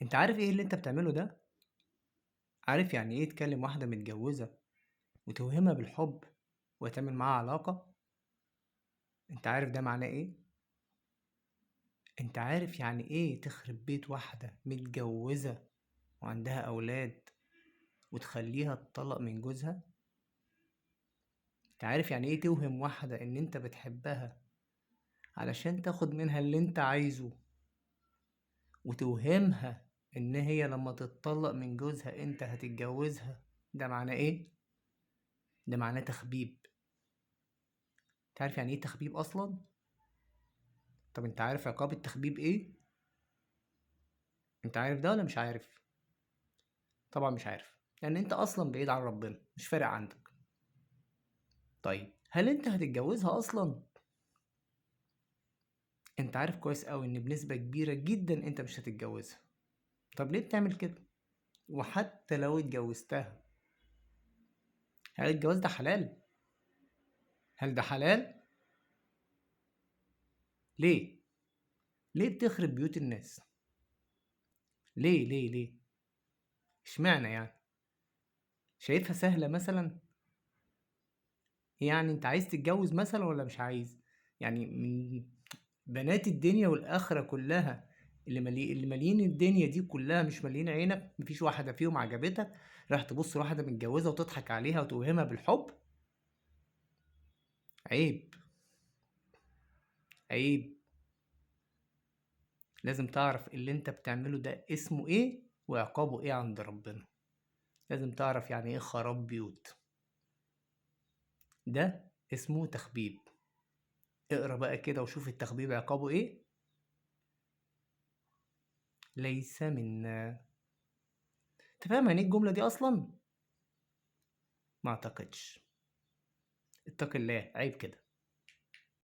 انت عارف ايه اللي انت بتعمله ده؟ عارف يعني ايه تكلم واحدة متجوزة وتوهمها بالحب وتعمل معاها علاقة؟ انت عارف ده معناه ايه؟ انت عارف يعني ايه تخرب بيت واحدة متجوزة وعندها اولاد وتخليها تطلق من جوزها؟ انت عارف يعني ايه توهم واحدة ان انت بتحبها علشان تاخد منها اللي انت عايزه، وتوهمها ان هي لما تتطلق من جوزها انت هتتجوزها؟ ده معناه ايه؟ ده معناه تخبيب. انت عارف يعني ايه تخبيب اصلا؟ طب انت عارف عقاب التخبيب ايه؟ انت عارف ده ولا مش عارف؟ طبعا مش عارف، لان انت اصلا بعيد عن ربنا، مش فارق عندك. طيب هل انت هتتجوزها اصلا؟ انت عارف كويس قوي ان بنسبة كبيرة جدا انت مش هتتجوزها. طب ليه بتعمل كده؟ وحتى لو اتجوزتها، هل الجواز ده حلال؟ هل ده حلال؟ ليه؟ ليه بتخرب بيوت الناس؟ ليه؟ اشمعنى يعني؟ شايفها سهلة مثلا؟ يعني انت عايز تتجوز مثلا ولا مش عايز؟ يعني من بنات الدنيا والآخرة كلها، اللي مالين الدنيا دي كلها، مش مالين عينك؟ مفيش واحدة فيهم عجبتك راح تبص لواحدة متجوزة وتضحك عليها وتوهمها بالحب؟ عيب، عيب. لازم تعرف اللي انت بتعمله ده اسمه ايه وعقابه ايه عند ربنا. لازم تعرف يعني ايه خراب بيوت. ده اسمه تخبيب. اقرا بقى كده وشوف التخبيب عقابه ايه. ليس منا. انت فاهم يعني ايه الجملة دي اصلا؟ ما اعتقدش. اتق الله، عيب كده.